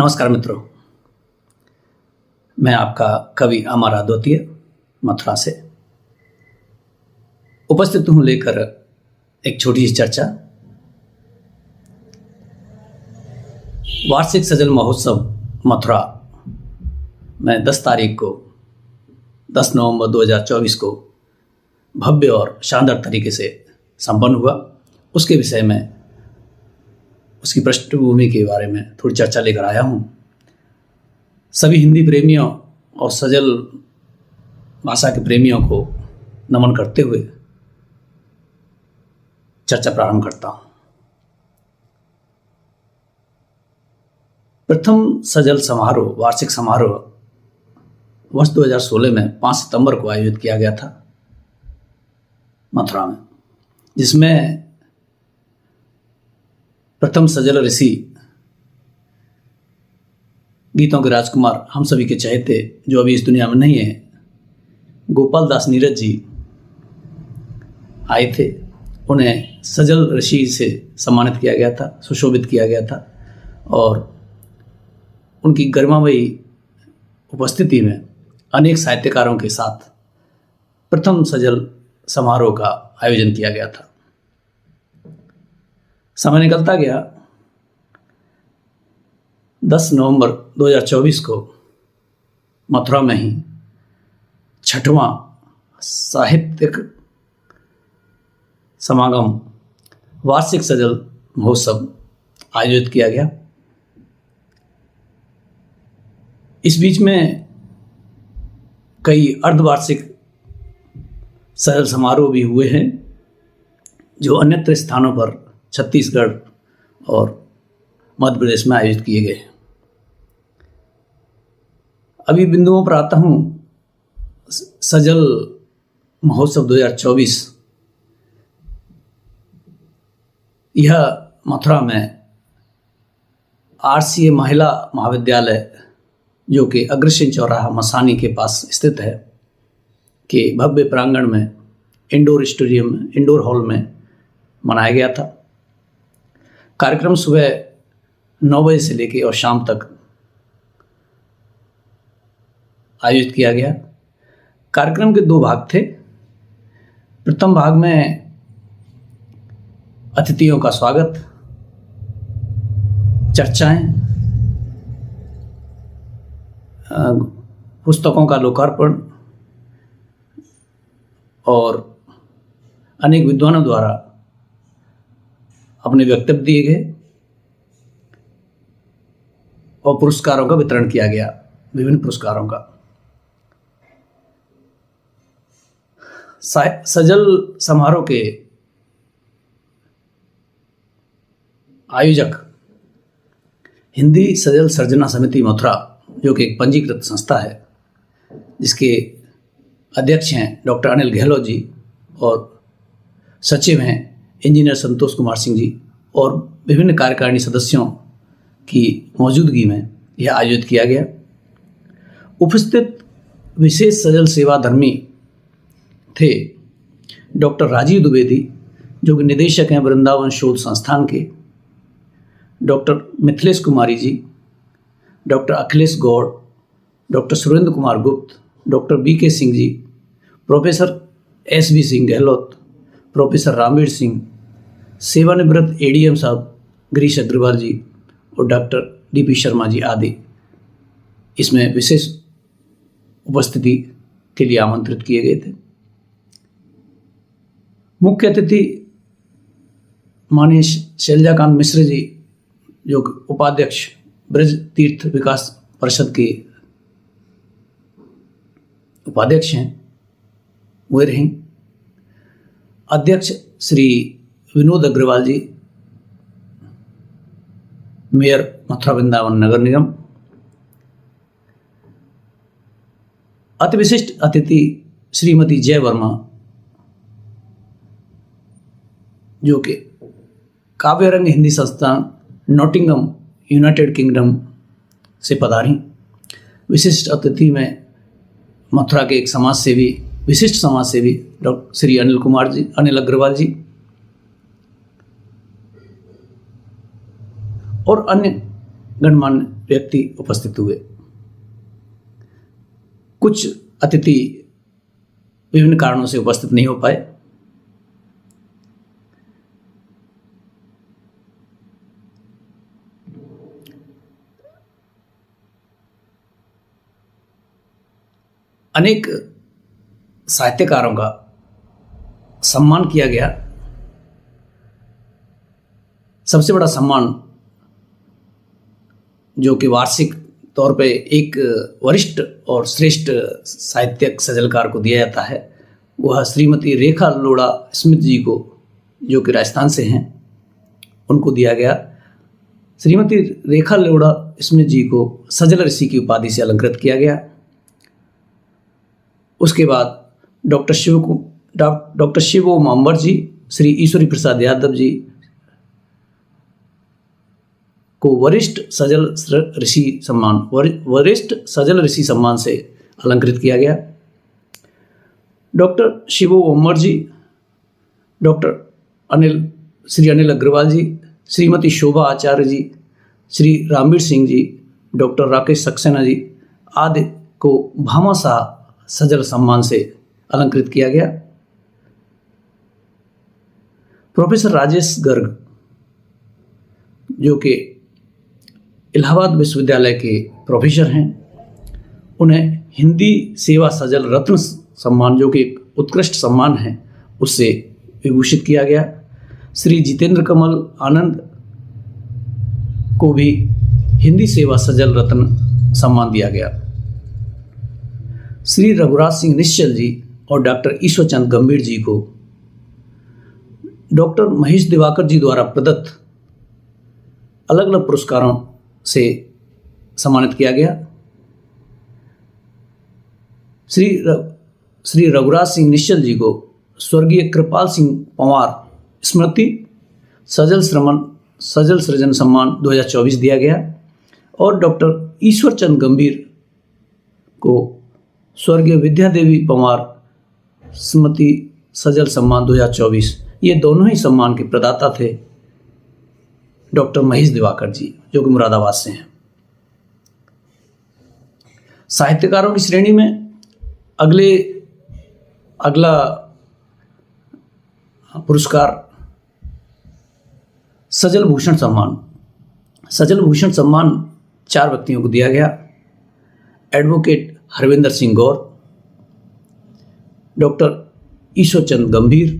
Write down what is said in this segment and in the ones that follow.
नमस्कार मित्रों। मैं आपका कवि अमर अद्वितीय मथुरा से उपस्थित हूँ लेकर एक छोटी सी चर्चा। वार्षिक सजल महोत्सव मथुरा में 10 तारीख को 10 नवंबर 2024 को भव्य और शानदार तरीके से संपन्न हुआ। उसके विषय में, उसकी पृष्ठभूमि के बारे में थोड़ी चर्चा लेकर आया हूँ। सभी हिंदी प्रेमियों और सजल भाषा के प्रेमियों को नमन करते हुए चर्चा प्रारंभ करता हूँ। प्रथम सजल समारोह, वार्षिक समारोह वर्ष 2016 में 5 सितंबर को आयोजित किया गया था मथुरा में, जिसमें प्रथम सजल ऋषि, गीतों के राजकुमार, हम सभी के चहेते, जो अभी इस दुनिया में नहीं है, गोपाल दास नीरज जी आए थे। उन्हें सजल ऋषि से सम्मानित किया गया था, सुशोभित किया गया था और उनकी गरिमामयी उपस्थिति में अनेक साहित्यकारों के साथ प्रथम सजल समारोह का आयोजन किया गया था। समय निकलता गया। 10 नवंबर 2024 को मथुरा में ही 6वां साहित्यिक समागम वार्षिक सजल महोत्सव आयोजित किया गया। इस बीच में कई अर्धवार्षिक सजल समारोह भी हुए हैं, जो अन्यत्र स्थानों पर छत्तीसगढ़ और मध्य प्रदेश में आयोजित किए गए। अभी बिंदुओं पर आता हूँ। सजल महोत्सव 2024 यह मथुरा में आरसीए महिला महाविद्यालय, जो कि अग्रसेन चौराहा मसानी के पास स्थित है, के भव्य प्रांगण में इंडोर हॉल में मनाया गया था। कार्यक्रम सुबह 9 बजे से लेकर और शाम तक आयोजित किया गया। कार्यक्रम के 2 भाग थे। प्रथम भाग में अतिथियों का स्वागत, चर्चाएं, पुस्तकों का लोकार्पण और अनेक विद्वानों द्वारा अपने वक्तव्य दिए गए और पुरस्कारों का वितरण किया गया, विभिन्न पुरस्कारों का। सजल समारोह के आयोजक हिंदी सजल सर्जना समिति मथुरा, जो कि एक पंजीकृत संस्था है, जिसके अध्यक्ष हैं डॉक्टर अनिल गहलोत जी और सचिव हैं इंजीनियर संतोष कुमार सिंह जी, और विभिन्न कार्यकारिणी सदस्यों की मौजूदगी में यह आयोजित किया गया। उपस्थित विशेष सजल सेवाधर्मी थे डॉक्टर राजीव द्विवेदी, जो कि निदेशक हैं वृंदावन शोध संस्थान के, doctor Mithilesh Kumari ji, doctor Akhilesh Gaur, doctor Surendra Kumar Gupt, doctor BK Singh ji, professor SB Singh Gehlot, professor Ramveer Singh, सेवानिवृत्त एडीएम साहब गिरीश अग्रवाल जी और डॉक्टर डीपी शर्मा जी आदि इसमें विशेष उपस्थिति के लिए आमंत्रित किए गए थे। मुख्य अतिथि माननीय शैलजाकांत मिश्र जी, जो उपाध्यक्ष ब्रज तीर्थ विकास परिषद के उपाध्यक्ष हैं, वे रहीं। अध्यक्ष श्री विनोद अग्रवाल जी, मेयर मथुरा वृंदावन नगर निगम। अति विशिष्ट अतिथि श्रीमती जय वर्मा, जो कि काव्यरंग हिंदी संस्थान नॉटिंगम यूनाइटेड किंगडम से पधारी। विशिष्ट अतिथि में मथुरा के एक समाजसेवी, विशिष्ट समाजसेवी डॉक्टर श्री अनिल अग्रवाल जी और अन्य गणमान्य व्यक्ति उपस्थित हुए। कुछ अतिथि विभिन्न कारणों से उपस्थित नहीं हो पाए। अनेक साहित्यकारों का सम्मान किया गया। सबसे बड़ा सम्मान जो कि वार्षिक तौर पे एक वरिष्ठ और श्रेष्ठ साहित्यिक सजलकार को दिया जाता है, वह श्रीमती रेखा लोढ़ा स्मिथ जी को, जो कि राजस्थान से हैं, उनको दिया गया। श्रीमती रेखा लोढ़ा स्मिथ जी को सजल ऋषि की उपाधि से अलंकृत किया गया। उसके बाद डॉक्टर शिव मांबर जी, श्री ईश्वरी प्रसाद यादव जी को वरिष्ठ सजल ऋषि सम्मान से अलंकृत किया गया। डॉक्टर शिव मांबर जी, श्री अनिल अग्रवाल जी, श्रीमती शोभा आचार्य जी, श्री रामवीर सिंह जी, डॉक्टर राकेश सक्सेना जी आदि को भामाशाह सजल सम्मान से अलंकृत किया गया। प्रोफेसर राजेश गर्ग, जो कि इलाहाबाद विश्वविद्यालय के प्रोफेसर हैं, उन्हें हिंदी सेवा सजल रत्न सम्मान, जो कि एक उत्कृष्ट सम्मान है, उससे विभूषित किया गया। श्री जितेंद्र कमल आनंद को भी हिंदी सेवा सजल रत्न सम्मान दिया गया। श्री रघुराज सिंह निश्चल जी और डॉक्टर ईश्वरचंद गंभीर जी को डॉक्टर महेश दिवाकर जी द्वारा प्रदत्त अलग अलग पुरस्कारों से सम्मानित किया गया। श्री रघुराज सिंह निश्चल जी को स्वर्गीय कृपाल सिंह पंवार स्मृति सजल सृजन सम्मान 2024 दिया गया और डॉक्टर ईश्वरचंद गंभीर को स्वर्गीय विद्या देवी पंवार स्मृति सजल सम्मान 2024, ये दोनों ही सम्मान के प्रदाता थे डॉक्टर महेश दिवाकर जी, जो कि मुरादाबाद से हैं। साहित्यकारों की श्रेणी में अगला पुरस्कार सजल भूषण सम्मान। सजल भूषण सम्मान 4 व्यक्तियों को दिया गया। एडवोकेट हरविंदर सिंह गौर, डॉक्टर ईश्वरचंद गंभीर,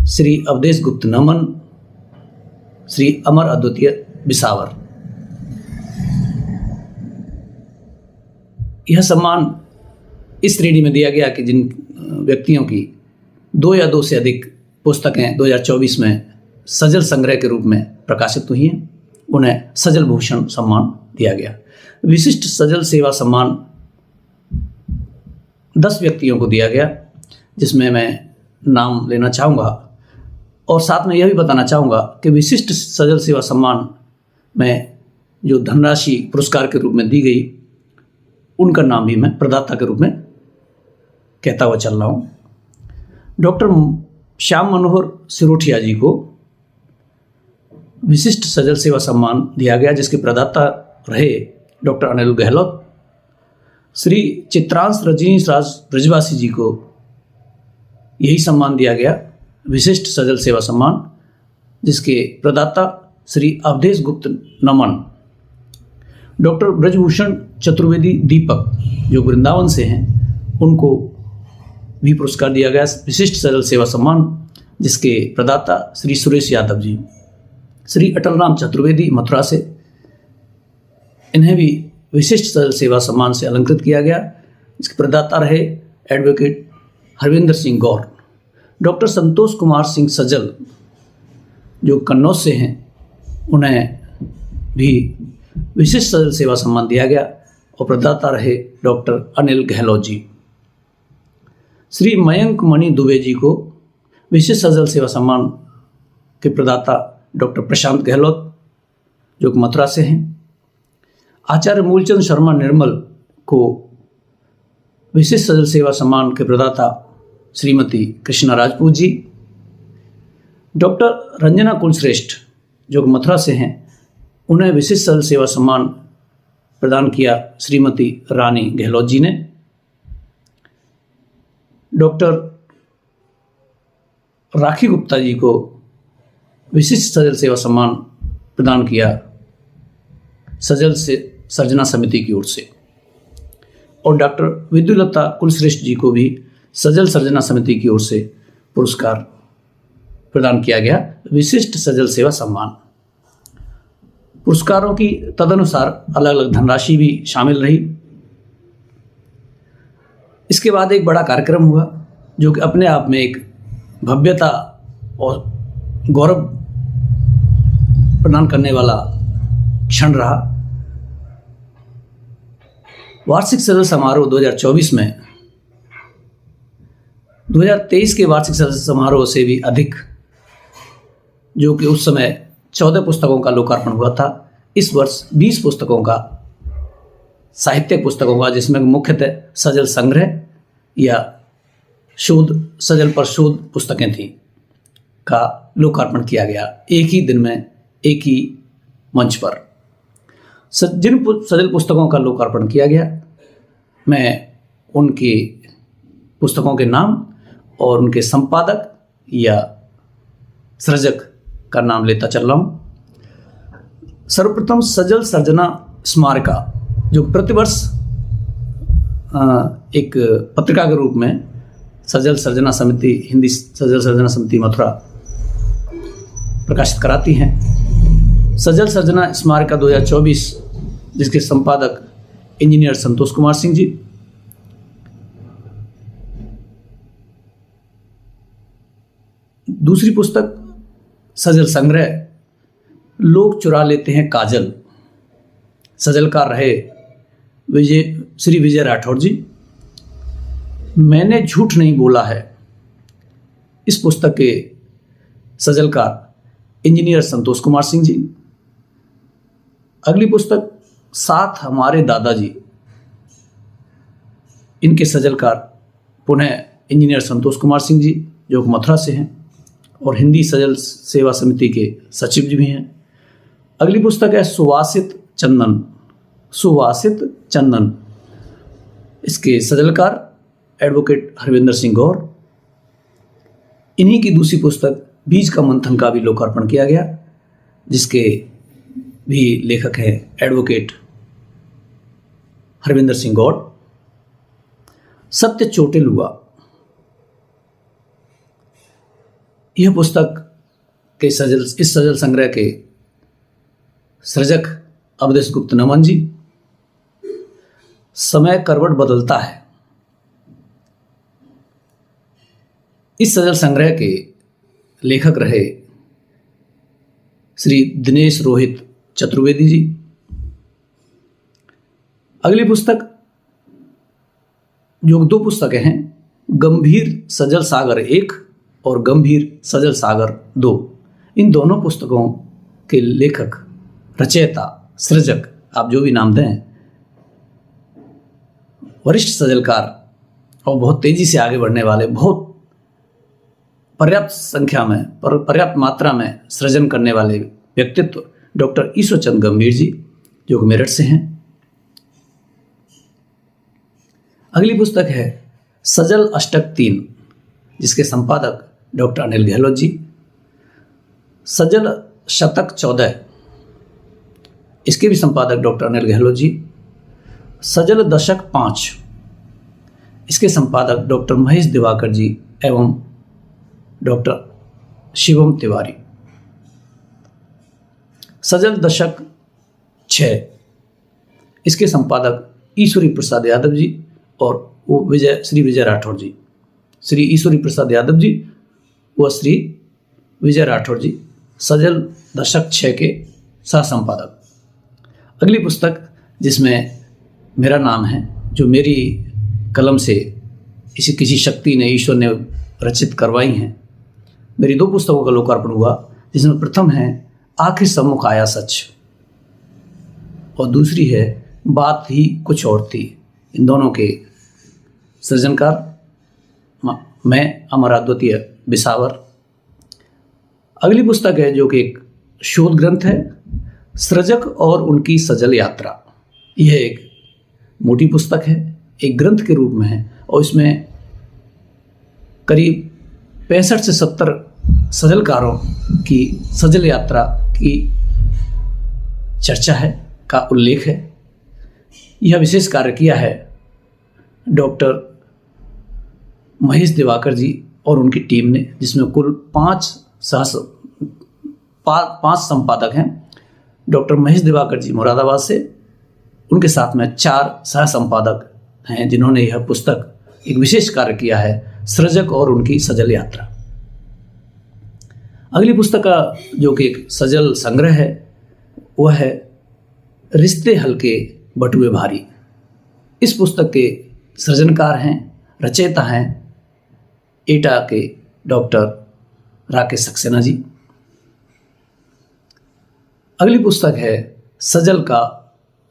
श्री अवधेश गुप्त नमन, श्री अमर अद्वितीय बिसावर। यह सम्मान इस श्रेणी में दिया गया कि जिन व्यक्तियों की 2 या 2 से अधिक पुस्तकें 2024 में सजल संग्रह के रूप में प्रकाशित हुई हैं, उन्हें सजल भूषण सम्मान दिया गया। विशिष्ट सजल सेवा सम्मान 10 व्यक्तियों को दिया गया, जिसमें मैं नाम लेना चाहूँगा और साथ में यह भी बताना चाहूँगा कि विशिष्ट सजल सेवा सम्मान में जो धनराशि पुरस्कार के रूप में दी गई, उनका नाम भी मैं प्रदाता के रूप में कहता हुआ चल रहा हूँ। डॉक्टर श्याम मनोहर सिरोठिया जी को विशिष्ट सजल सेवा सम्मान दिया गया, जिसके प्रदाता रहे डॉक्टर अनिल गहलोत। श्री चित्रांश रजनीश ब्रजवासी जी को यही सम्मान दिया गया, विशिष्ट सजल सेवा सम्मान, जिसके प्रदाता श्री अवधेश गुप्त नमन। डॉक्टर ब्रजभूषण चतुर्वेदी दीपक, जो वृंदावन से हैं, उनको भी पुरस्कार दिया गया, विशिष्ट सजल सेवा सम्मान, जिसके प्रदाता श्री सुरेश यादव जी। श्री अटल राम चतुर्वेदी मथुरा से, इन्हें भी विशिष्ट सजल सेवा सम्मान से अलंकृत किया गया, इसके प्रदाता रहे एडवोकेट हरविंदर सिंह गौर। डॉक्टर संतोष कुमार सिंह सजल, जो कन्नौज से हैं, उन्हें भी विशिष्ट सजल सेवा सम्मान दिया गया और प्रदाता रहे डॉक्टर अनिल गहलोत जी। श्री मयंक मणि दुबे जी को विशिष्ट सजल सेवा सम्मान के प्रदाता डॉक्टर प्रशांत गहलोत, जो कि मथुरा से हैं। आचार्य मूलचंद शर्मा निर्मल को विशिष्ट सजल सेवा सम्मान के प्रदाता श्रीमती कृष्णा राजपूत जी। डॉक्टर रंजना कुलश्रेष्ठ, जो कि मथुरा से हैं, उन्हें विशिष्ट सजल सेवा सम्मान प्रदान किया श्रीमती रानी गहलोत जी ने। डॉक्टर राखी गुप्ता जी को विशिष्ट सजल सेवा सम्मान प्रदान किया सजल से सर्जना समिति की ओर से। और डॉक्टर विद्युलता कुलश्रेष्ठ जी को भी सजल सर्जना समिति की ओर से पुरस्कार प्रदान किया गया, विशिष्ट सजल सेवा सम्मान। पुरस्कारों की तदनुसार अलग अलग धनराशि भी शामिल रही। इसके बाद एक बड़ा कार्यक्रम हुआ जो कि अपने आप में एक भव्यता और गौरव प्रदान करने वाला क्षण रहा। वार्षिक सजल समारोह 2024 में 2023 के वार्षिक सजल समारोह से भी अधिक, जो कि उस समय 14 पुस्तकों का लोकार्पण हुआ था, इस वर्ष 20 पुस्तकों का, साहित्यिक पुस्तकों का, जिसमें मुख्यतः सजल संग्रह या शोध सजल पर शोध पुस्तकें थीं, का लोकार्पण किया गया एक ही दिन में एक ही मंच पर। जिन सजल पुस्तकों का लोकार्पण किया गया, मैं उनकी पुस्तकों के नाम और उनके संपादक या सृजक का नाम लेता चल रहा हूँ। सर्वप्रथम सजल सर्जना स्मारिका, जो प्रतिवर्ष एक पत्रिका के रूप में सजल सर्जना समिति, हिंदी सजल सर्जना समिति मथुरा प्रकाशित कराती हैं। सजल सर्जना स्मारिका 2024, जिसके संपादक इंजीनियर संतोष कुमार सिंह जी। दूसरी पुस्तक सजल संग्रह लोग चुरा लेते हैं काजल, सजलकार रहे श्री विजय राठौर जी। मैंने झूठ नहीं बोला है, इस पुस्तक के सजलकार इंजीनियर संतोष कुमार सिंह जी। अगली पुस्तक साथ हमारे दादाजी, इनके सजलकार पुनः इंजीनियर संतोष कुमार सिंह जी, जो मथुरा से हैं और हिंदी सजल सेवा समिति के सचिव जी भी हैं। अगली पुस्तक है सुवासित चंदन, सुवासित चंदन, इसके सजलकार एडवोकेट हरविंदर सिंह गौर। इन्हीं की दूसरी पुस्तक बीज का मंथन का भी लोकार्पण किया गया, जिसके भी लेखक हैं एडवोकेट हरविंदर सिंह गौड़। सत्य चोटिल हुआ, यह पुस्तक के इस सजल संग्रह के सृजक अवधेश गुप्त नमन जी। समय करवट बदलता है, इस सजल संग्रह के लेखक रहे श्री दिनेश रोहित चतुर्वेदी जी। अगली पुस्तक, जो दो पुस्तकें हैं, गंभीर सजल सागर 1 और गंभीर सजल सागर 2, इन दोनों पुस्तकों के लेखक, रचयिता, सृजक, आप जो भी नाम दें, वरिष्ठ सजलकार और बहुत तेजी से आगे बढ़ने वाले, बहुत पर्याप्त संख्या में, पर्याप्त मात्रा में सृजन करने वाले व्यक्तित्व डॉक्टर ईश्वरचंद गंभीर जी, जो कि मेरठ से हैं। अगली पुस्तक है सजल अष्टक 3, जिसके संपादक डॉक्टर अनिल गहलोत जी। सजल शतक 14, इसके भी संपादक डॉक्टर अनिल गहलोत जी। सजल दशक 5, इसके संपादक डॉक्टर महेश दिवाकर जी एवं डॉक्टर शिवम तिवारी। सजल दशक 6, इसके संपादक ईश्वरी प्रसाद यादव जी और वो श्री विजय राठौर जी। श्री ईश्वरी प्रसाद यादव जी व श्री विजय राठौर जी, सजल दशक 6 के सह संपादक। अगली पुस्तक जिसमें मेरा नाम है, जो मेरी कलम से किसी शक्ति ने, ईश्वर ने रचित करवाई हैं, मेरी 2 पुस्तकों का लोकार्पण हुआ, जिसमें प्रथम है आखिर सम्मुख आया सच और दूसरी है बात ही कुछ और थी। इन दोनों के सृजनकार मैं अमर अद्वितीय बिसावर। अगली पुस्तक है जो कि एक शोध ग्रंथ है, सृजक और उनकी सजल यात्रा। यह एक मोटी पुस्तक है, एक ग्रंथ के रूप में है और इसमें करीब 65 से 70 सजलकारों की सजल यात्रा की चर्चा है, का उल्लेख है। यह विशेष कार्य किया है डॉक्टर महेश दिवाकर जी और उनकी टीम ने, जिसमें कुल 5 संपादक हैं। डॉक्टर महेश दिवाकर जी मुरादाबाद से, उनके साथ में 4 सह संपादक हैं जिन्होंने यह पुस्तक एक विशेष कार्य किया है, सृजक और उनकी सजल यात्रा। अगली पुस्तक का जो कि एक सजल संग्रह है वह है रिश्ते हल्के बटुए भारी। इस पुस्तक के सृजनकार हैं, रचयिता हैं एटा के डॉक्टर राकेश सक्सेना जी। अगली पुस्तक है सजल का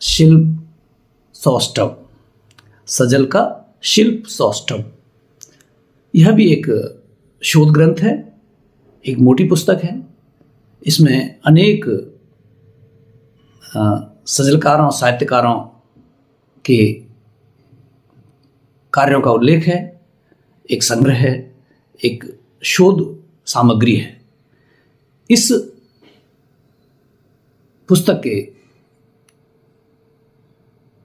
शिल्प सौष्ठव। सजल का शिल्प सौष्ठव, यह भी एक शोध ग्रंथ है, एक मोटी पुस्तक है। इसमें अनेक सजलकारों, साहित्यकारों के कार्यों का उल्लेख है, एक संग्रह है, एक शोध सामग्री है। इस पुस्तक के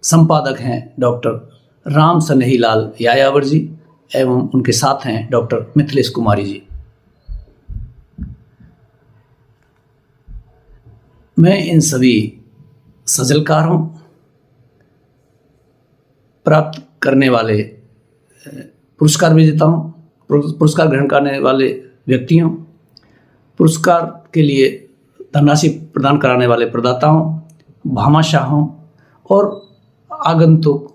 संपादक हैं डॉक्टर राम सनेहीलाल यायावर जी एवं उनके साथ हैं डॉक्टर मिथिलेश कुमारी जी। मैं इन सभी सजलकारों, प्राप्त करने वाले पुरस्कार विजेताओं, पुरस्कार ग्रहण करने वाले व्यक्तियों, पुरस्कार के लिए धनराशि प्रदान कराने वाले प्रदाताओं, भामाशाहों और आगंतुक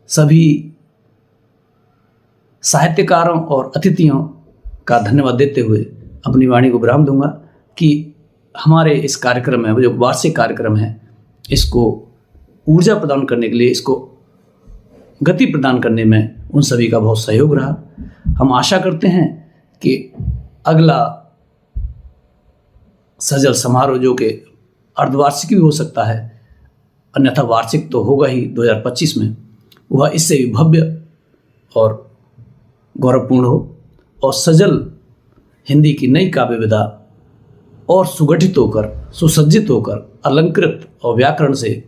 सभी साहित्यकारों और अतिथियों का धन्यवाद देते हुए अपनी वाणी को विराम दूंगा कि हमारे इस कार्यक्रम में, जो वार्षिक कार्यक्रम है, इसको ऊर्जा प्रदान करने के लिए, इसको गति प्रदान करने में उन सभी का बहुत सहयोग रहा। हम आशा करते हैं कि अगला सजल समारोह, जो कि अर्धवार्षिक भी हो सकता है, अन्यथा वार्षिक तो होगा ही 2025 में, वह इससे भी भव्य और गौरवपूर्ण हो और सजल हिंदी की नई काव्य विधा और सुगठित होकर, सुसज्जित होकर, अलंकृत और व्याकरण से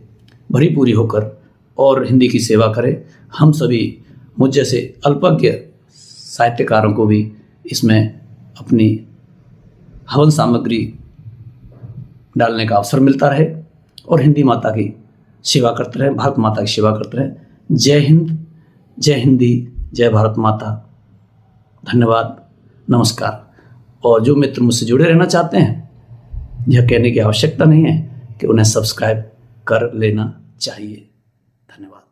भरी पूरी होकर और हिंदी की सेवा करे। हम सभी, मुझ जैसे अल्पज्ञ साहित्यकारों को भी इसमें अपनी हवन सामग्री डालने का अवसर मिलता रहे और हिंदी माता की सेवा करते रहें, भारत माता की सेवा करते रहें। जय हिंद, जय हिंदी, जय भारत माता। धन्यवाद, नमस्कार। और जो मित्र मुझसे जुड़े रहना चाहते हैं, यह कहने की आवश्यकता नहीं है कि उन्हें सब्सक्राइब कर लेना चाहिए। धन्यवाद।